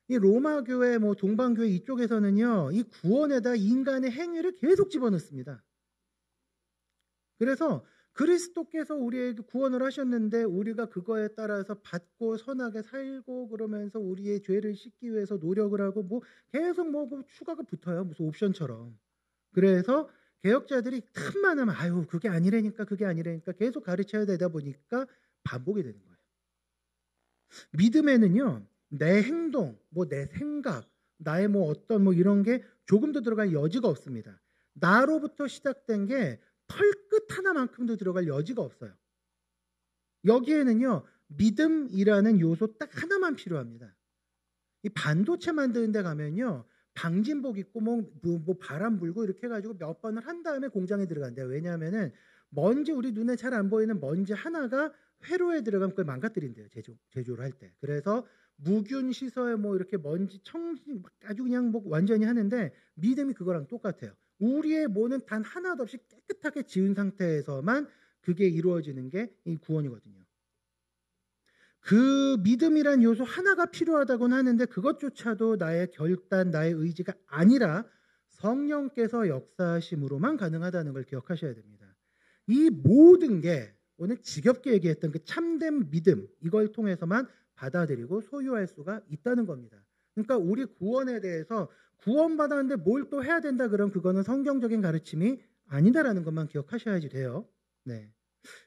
이 로마 교회 뭐 동방 교회 이쪽에서는요. 이 구원에다 인간의 행위를 계속 집어넣습니다. 그래서 그리스도께서 우리에게 구원을 하셨는데 우리가 그거에 따라서 받고 선하게 살고 그러면서 우리의 죄를 씻기 위해서 노력을 하고 뭐 계속 뭐 추가가 붙어요. 무슨 옵션처럼. 그래서 개혁자들이 틈만 하면 아유 그게 아니라니까 계속 가르쳐야 되다 보니까 반복이 되는 거예요. 믿음에는요. 내 행동, 뭐 내 생각, 나의 뭐 어떤 뭐 이런 게 조금도 들어갈 여지가 없습니다. 나로부터 시작된 게 털끝 하나만큼도 들어갈 여지가 없어요. 여기에는요. 믿음이라는 요소 딱 하나만 필요합니다. 이 반도체 만드는 데 가면요. 방진복 입고 뭐 바람 불고 이렇게 해가지고 몇 번을 한 다음에 공장에 들어간대요. 왜냐하면은 먼지 우리 눈에 잘 안 보이는 먼지 하나가 회로에 들어가면 그걸 망가뜨린대요. 제조를 할 때. 그래서 무균 시설에 뭐 이렇게 먼지 청진 아주 그냥 뭐 완전히 하는데 믿음이 그거랑 똑같아요. 우리의 뭐는 단 하나도 없이 깨끗하게 지은 상태에서만 그게 이루어지는 게 이 구원이거든요. 그 믿음이란 요소 하나가 필요하다고는 하는데 그것조차도 나의 결단, 나의 의지가 아니라 성령께서 역사하심으로만 가능하다는 걸 기억하셔야 됩니다. 이 모든 게 오늘 지겹게 얘기했던 그 참된 믿음 이걸 통해서만 받아들이고 소유할 수가 있다는 겁니다. 그러니까 우리 구원에 대해서 구원받았는데 뭘 또 해야 된다 그러면 그거는 성경적인 가르침이 아니다라는 것만 기억하셔야지 돼요. 네.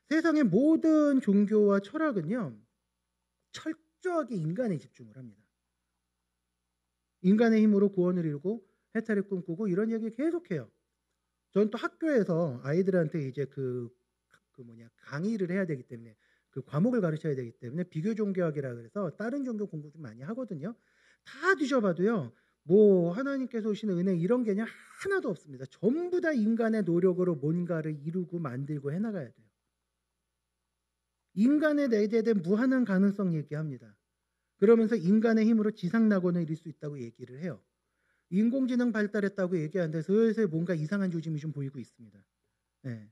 세상의 모든 종교와 철학은요. 철저하게 인간에 집중을 합니다. 인간의 힘으로 구원을 이루고 해탈을 꿈꾸고 이런 얘기 계속해요. 저는 또 학교에서 아이들한테 이제 강의를 해야 되기 때문에 그 과목을 가르쳐야 되기 때문에 비교 종교학이라 그래서 다른 종교 공부 좀 많이 하거든요. 다 뒤져봐도요. 뭐 하나님께서 오시는 은혜 이런 개념 하나도 없습니다. 전부 다 인간의 노력으로 뭔가를 이루고 만들고 해나가야 돼요. 인간의 내재에 대한 무한한 가능성 얘기합니다. 그러면서 인간의 힘으로 지상낙원을 이룰 수 있다고 얘기를 해요. 인공지능 발달했다고 얘기하는데 슬슬 뭔가 이상한 조짐이 좀 보이고 있습니다. 네.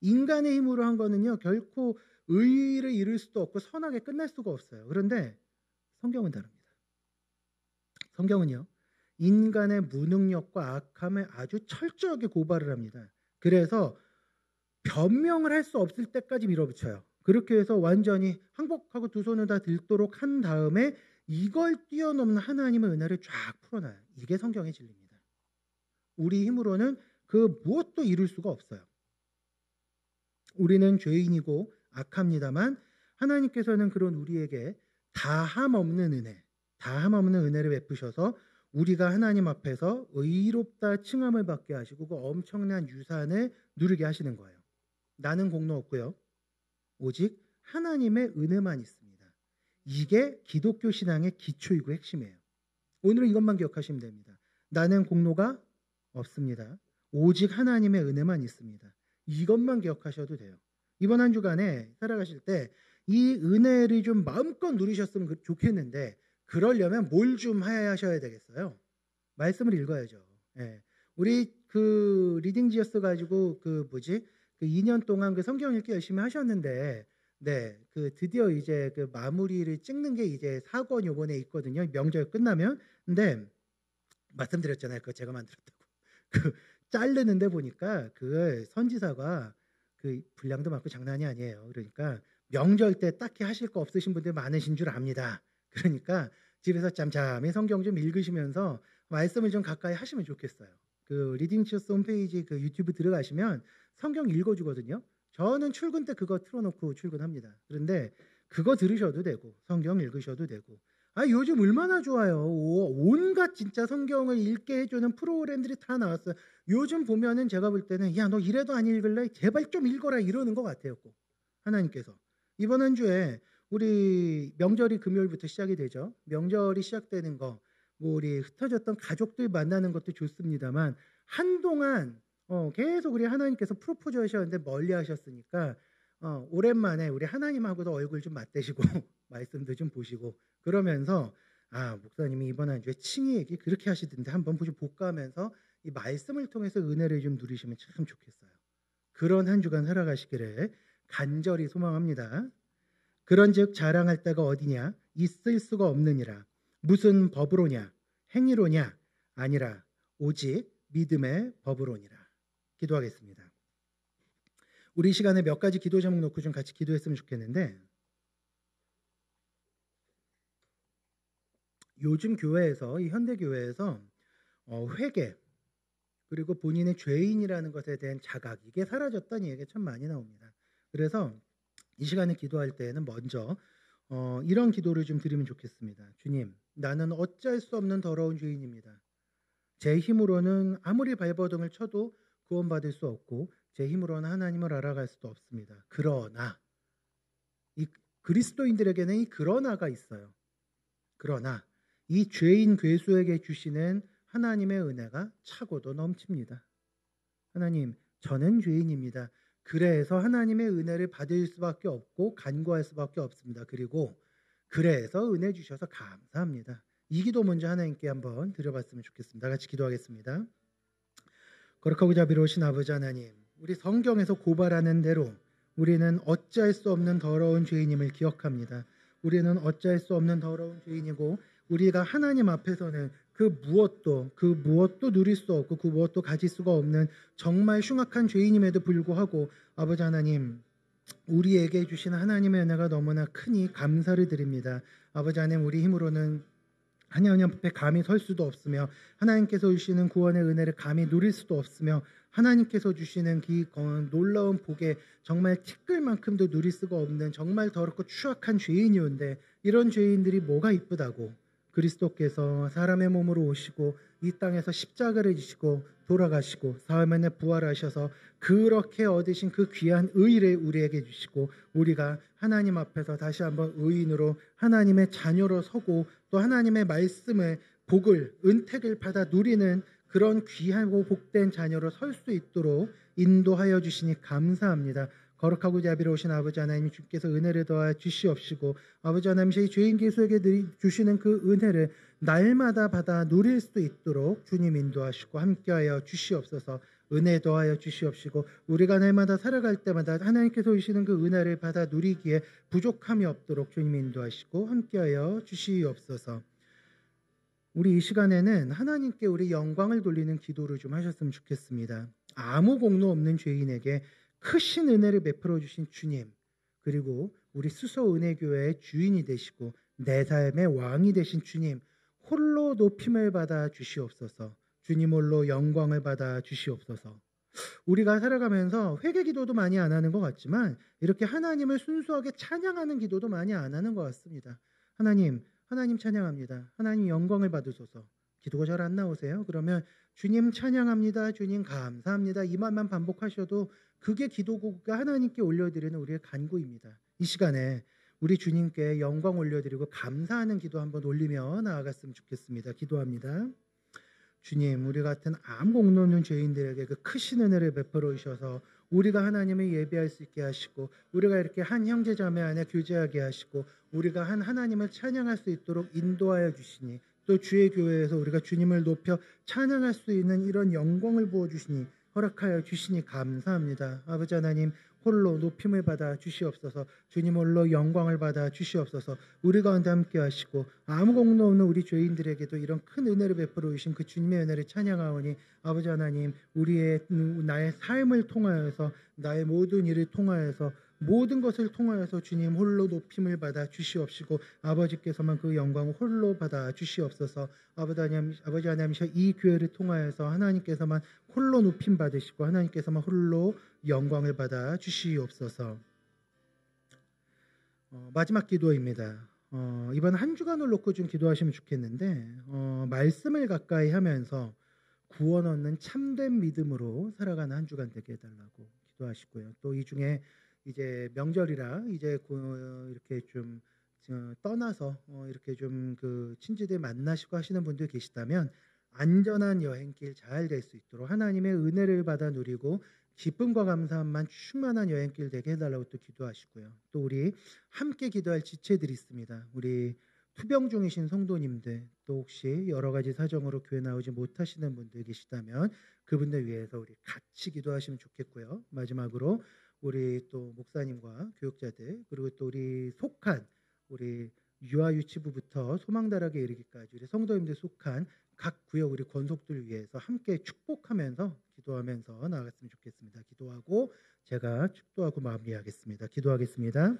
인간의 힘으로 한 거는요. 결코 의의를 이룰 수도 없고 선하게 끝날 수가 없어요. 그런데 성경은 다릅니다. 성경은요. 인간의 무능력과 악함을 아주 철저하게 고발을 합니다. 그래서 변명을 할 수 없을 때까지 밀어붙여요. 그렇게 해서 완전히 항복하고 두 손을 다 들도록 한 다음에 이걸 뛰어넘는 하나님의 은혜를 쫙 풀어놔요. 이게 성경의 진리입니다. 우리 힘으로는 그 무엇도 이룰 수가 없어요. 우리는 죄인이고 악합니다만 하나님께서는 그런 우리에게 다함 없는 은혜를 베푸셔서 우리가 하나님 앞에서 의롭다 칭함을 받게 하시고 그 엄청난 유산을 누리게 하시는 거예요. 나는 공로 없고요. 오직 하나님의 은혜만 있습니다. 이게 기독교 신앙의 기초이고 핵심이에요. 오늘은 이것만 기억하시면 됩니다. 나는 공로가 없습니다. 오직 하나님의 은혜만 있습니다. 이것만 기억하셔도 돼요. 이번 한 주간에 살아가실 때 이 은혜를 좀 마음껏 누리셨으면 좋겠는데 그러려면 뭘 좀 하셔야 되겠어요? 말씀을 읽어야죠. 예. 우리 그 리딩지어스 가지고 그 2년 동안 그 성경 읽기 열심히 하셨는데 네, 그 드디어 이제 그 마무리를 찍는 게 이제 4권 요번에 있거든요. 명절 끝나면. 근데 말씀드렸잖아요. 그거 제가 만들었다고. 그 자르는데 보니까 그걸 선지사가 그 분량도 많고 장난이 아니에요. 그러니까 명절 때 딱히 하실 거 없으신 분들 많으신 줄 압니다. 그러니까 집에서 짬짬이 성경 좀 읽으시면서 말씀을 좀 가까이 하시면 좋겠어요. 그 리딩치어스 홈페이지 그 유튜브 들어가시면 성경 읽어주거든요. 저는 출근 때 그거 틀어놓고 출근합니다. 그런데 그거 들으셔도 되고 성경 읽으셔도 되고 요즘 얼마나 좋아요. 온갖 진짜 성경을 읽게 해주는 프로그램들이 다 나왔어요. 요즘 보면은 제가 볼 때는 야 너 이래도 안 읽을래? 제발 좀 읽어라 이러는 것 같아요. 꼭 하나님께서. 이번 한 주에 우리 명절이 금요일부터 시작이 되죠. 명절이 시작되는 거 뭐 우리 흩어졌던 가족들 만나는 것도 좋습니다만 한동안 계속 우리 하나님께서 프로포즈 하셨는데 멀리 하셨으니까 오랜만에 우리 하나님하고도 얼굴 좀 맞대시고 말씀도 좀 보시고 그러면서 목사님이 이번 한 주에 칭의 얘기 그렇게 하시던데 한번 좀 볼까하면서 이 말씀을 통해서 은혜를 좀 누리시면 참 좋겠어요. 그런 한 주간 살아가시기를 간절히 소망합니다. 그런즉 자랑할 데가 어디냐 있을 수가 없느니라. 무슨 법으로냐? 행위로냐? 아니라 오직 믿음의 법으로니라. 기도하겠습니다. 우리 이 시간에 몇 가지 기도 제목 놓고 좀 같이 기도했으면 좋겠는데, 요즘 교회에서, 이 현대 교회에서 회개 그리고 본인의 죄인이라는 것에 대한 자각, 이게 사라졌다는 얘기가 참 많이 나옵니다. 그래서 이 시간에 기도할 때에는 먼저 이런 기도를 좀 드리면 좋겠습니다. 주님, 나는 어찌할 수 없는 더러운 죄인입니다. 제 힘으로는 아무리 발버둥을 쳐도 구원받을 수 없고 제 힘으로는 하나님을 알아갈 수도 없습니다. 그러나 이 그리스도인들에게는 이 그러나가 있어요. 그러나 이 죄인 괴수에게 주시는 하나님의 은혜가 차고도 넘칩니다. 하나님, 저는 죄인입니다. 그래서 하나님의 은혜를 받을 수밖에 없고 간구할 수밖에 없습니다. 그리고 그래서 은혜 주셔서 감사합니다. 이 기도 먼저 하나님께 한번 드려봤으면 좋겠습니다. 같이 기도하겠습니다. 거룩하고 자비로우신 아버지 하나님, 우리 성경에서 고발하는 대로 우리는 어찌할 수 없는 더러운 죄인임을 기억합니다. 우리는 어찌할 수 없는 더러운 죄인이고 우리가 하나님 앞에서는 그 무엇도 누릴 수 없고 그 무엇도 가질 수가 없는 정말 흉악한 죄인임에도 불구하고 아버지 하나님, 우리에게 주신 하나님의 은혜가 너무나 크니 감사를 드립니다. 아버지 하나님, 우리 힘으로는 하나님 앞에 감히 설 수도 없으며 하나님께서 주시는 구원의 은혜를 감히 누릴 수도 없으며 하나님께서 주시는 그 놀라운 복에 정말 티끌만큼도 누릴 수가 없는 정말 더럽고 추악한 죄인이온데, 이런 죄인들이 뭐가 이쁘다고 그리스도께서 사람의 몸으로 오시고 이 땅에서 십자가를 지시고 돌아가시고 사흘만에 부활하셔서 그렇게 얻으신 그 귀한 의를 우리에게 주시고 우리가 하나님 앞에서 다시 한번 의인으로 하나님의 자녀로 서고 또 하나님의 말씀을 복을 은택을 받아 누리는 그런 귀하고 복된 자녀로 설 수 있도록 인도하여 주시니 감사합니다. 거룩하고 자비로우신 아버지 하나님, 주께서 은혜를 더하여 주시옵시고 아버지 하나님, 저희 죄인 괴수에게 주시는 그 은혜를 날마다 받아 누릴 수 있도록 주님 인도하시고 함께하여 주시옵소서. 은혜 더하여 주시옵시고 우리가 날마다 살아갈 때마다 하나님께서 주시는 그 은혜를 받아 누리기에 부족함이 없도록 주님 인도하시고 함께하여 주시옵소서. 우리 이 시간에는 하나님께 우리 영광을 돌리는 기도를 좀 하셨으면 좋겠습니다. 아무 공로 없는 죄인에게 크신 은혜를 베풀어 주신 주님, 그리고 우리 수서은혜교회의 주인이 되시고 내 삶의 왕이 되신 주님, 홀로 높임을 받아 주시옵소서. 주님 홀로 영광을 받아 주시옵소서. 우리가 살아가면서 회개 기도도 많이 안 하는 것 같지만 이렇게 하나님을 순수하게 찬양하는 기도도 많이 안 하는 것 같습니다. 하나님 찬양합니다. 하나님 영광을 받으소서. 기도가 잘 안 나오세요? 그러면 주님 찬양합니다. 주님 감사합니다. 이 말만 반복하셔도 그게 기도가 하나님께 올려드리는 우리의 간구입니다. 이 시간에 우리 주님께 영광 올려드리고 감사하는 기도 한번 올리며 나아갔으면 좋겠습니다. 기도합니다. 주님, 우리 같은 아무 공로 없는 죄인들에게 그 크신 은혜를 베풀어 주셔서 우리가 하나님을 예배할 수 있게 하시고 우리가 이렇게 한 형제 자매 안에 교제하게 하시고 우리가 한 하나님을 찬양할 수 있도록 인도하여 주시니, 또 주의 교회에서 우리가 주님을 높여 찬양할 수 있는 이런 영광을 부어주시니 허락하여 주시니 감사합니다. 아버지 하나님, 홀로 높임을 받아 주시옵소서. 주님 홀로 영광을 받아 주시옵소서. 우리 가운데 함께 하시고 아무 공로 없는 우리 죄인들에게도 이런 큰 은혜를 베풀어 주신 그 주님의 은혜를 찬양하오니 아버지 하나님, 나의 삶을 통하여서 나의 모든 일을 통하여서 모든 것을 통하여서 주님 홀로 높임을 받아 주시옵시고 아버지께서만 그 영광을 홀로 받아 주시옵소서. 아버지 하나님, 이 교회를 통하여서 하나님께서만 홀로 높임 받으시고 하나님께서만 홀로 영광을 받아 주시옵소서. 마지막 기도입니다. 이번 한 주간을 놓고 좀 기도하시면 좋겠는데, 말씀을 가까이 하면서 구원 얻는 참된 믿음으로 살아가는 한 주간 되게 해달라고 기도하시고요. 또 이 중에 이제 명절이라 이제 이렇게 좀 떠나서 이렇게 좀 그 친지들 만나시고 하시는 분들 계시다면 안전한 여행길 잘 될 수 있도록 하나님의 은혜를 받아 누리고 기쁨과 감사함만 충만한 여행길 되게 해달라고 또 기도하시고요. 또 우리 함께 기도할 지체들이 있습니다. 우리 투병 중이신 성도님들, 또 혹시 여러 가지 사정으로 교회 나오지 못하시는 분들 계시다면 그분들 위해서 우리 같이 기도하시면 좋겠고요. 마지막으로 우리 또 목사님과 교육자들, 그리고 또 우리 속한 우리 유아 유치부부터 소망다락에 이르기까지 우리 성도님들 속한 각 구역 우리 권속들 위해서 함께 축복하면서 기도하면서 나아갔으면 좋겠습니다. 기도하고 제가 축도하고 마무리하겠습니다. 기도하겠습니다.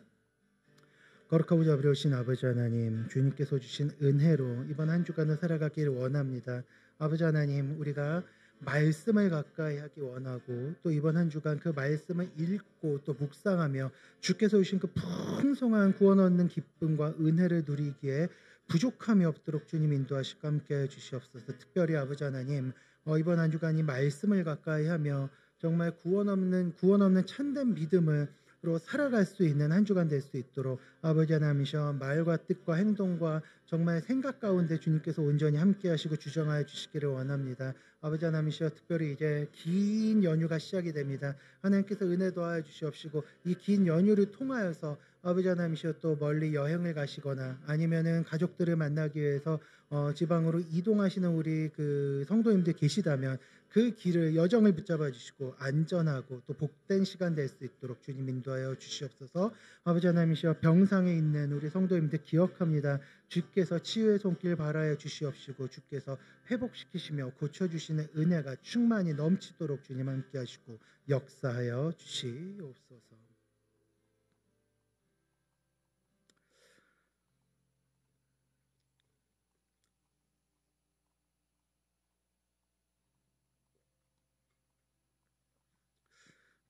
거룩하고 자비로우신 아버지 하나님, 주님께서 주신 은혜로 이번 한 주간을 살아가기를 원합니다. 아버지 하나님, 우리가 말씀을 가까이 하기 원하고 또 이번 한 주간 그 말씀을 읽고 또 묵상하며 주께서 주신 그 풍성한 구원 얻는 기쁨과 은혜를 누리기에 부족함이 없도록 주님 인도하시고 함께해 주시옵소서. 특별히 아버지 하나님, 이번 한 주간 이 말씀을 가까이 하며 정말 구원 없는 참된 믿음을 로 살아갈 수 있는 한 주간 될 수 있도록 아버지 하나님이셔 말과 뜻과 행동과 정말 생각 가운데 주님께서 온전히 함께 하시고 주정하여 주시기를 원합니다. 아버지 하나님이시여 특별히 이제 긴 연휴가 시작이 됩니다. 하나님께서 은혜 더하여 주시옵시고 이 긴 연휴를 통하여서 아버지 하나님이시여 또 멀리 여행을 가시거나 아니면은 가족들을 만나기 위해서 지방으로 이동하시는 우리 그 성도님들 계시다면 그 길을 여정을 붙잡아 주시고 안전하고 또 복된 시간 될 수 있도록 주님 인도하여 주시옵소서. 아버지 하나님이시여 병상에 있는 우리 성도님들 기억합니다. 주께서 치유의 손길 바라여 주시옵시고 주께서 회복시키시며 고쳐주시는 은혜가 충만히 넘치도록 주님 함께 하시고 역사하여 주시옵소서.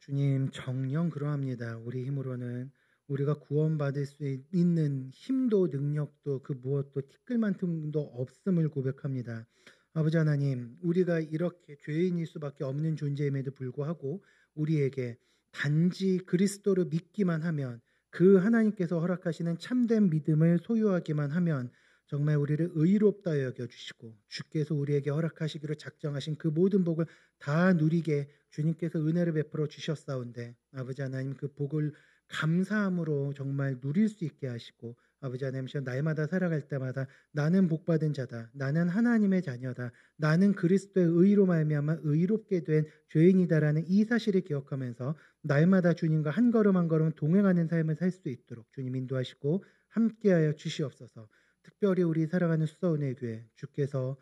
주님 정령 그러합니다. 우리 힘으로는 우리가 구원받을 수 있는 힘도 능력도 그 무엇도 티끌만큼도 없음을 고백합니다. 아버지 하나님, 우리가 이렇게 죄인일 수밖에 없는 존재임에도 불구하고 우리에게 단지 그리스도를 믿기만 하면 그 하나님께서 허락하시는 참된 믿음을 소유하기만 하면 정말 우리를 의롭다 여겨주시고 주께서 우리에게 허락하시기로 작정하신 그 모든 복을 다 누리게 주님께서 은혜를 베풀어 주셨사온데 아버지 하나님 그 복을 감사함으로 정말 누릴 수 있게 하시고 아버지 하나님 날마다 살아갈 때마다 나는 복받은 자다. 나는 하나님의 자녀다. 나는 그리스도의 의로 말미암아 의롭게 된 죄인이다라는 이 사실을 기억하면서 날마다 주님과 한 걸음 한 걸음 동행하는 삶을 살 수 있도록 주님 인도하시고 함께하여 주시옵소서. 특별히 우리 사랑하는 수서은혜 교회 주께서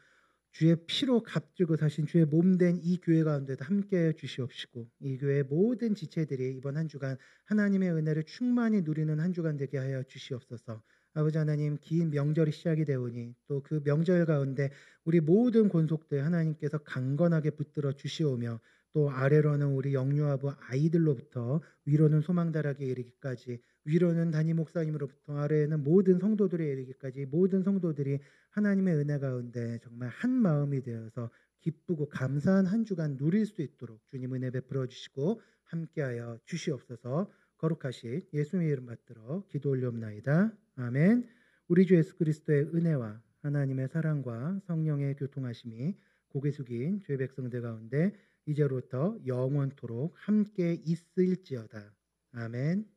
주의 피로 값주고 사신 주의 몸된 이 교회 가운데도 함께해 주시옵시고 이 교회의 모든 지체들이 이번 한 주간 하나님의 은혜를 충만히 누리는 한 주간 되게 하여 주시옵소서. 아버지 하나님 긴 명절이 시작이 되오니 또 그 명절 가운데 우리 모든 권속들 하나님께서 강건하게 붙들어 주시오며 또 아래로는 우리 영유아부 아이들로부터 위로는 소망다락에 이르기까지 위로는 담임 목사님으로부터 아래에는 모든 성도들에 이르기까지 모든 성도들이 하나님의 은혜 가운데 정말 한 마음이 되어서 기쁘고 감사한 한 주간 누릴 수 있도록 주님 은혜 베풀어 주시고 함께하여 주시옵소서. 거룩하신 예수님의 이름 받들어 기도 올리옵나이다. 아멘. 우리 주 예수 그리스도의 은혜와 하나님의 사랑과 성령의 교통하심이 고개 숙인 주의 백성들 가운데 이제로부터 영원토록 함께 있을지어다. 아멘.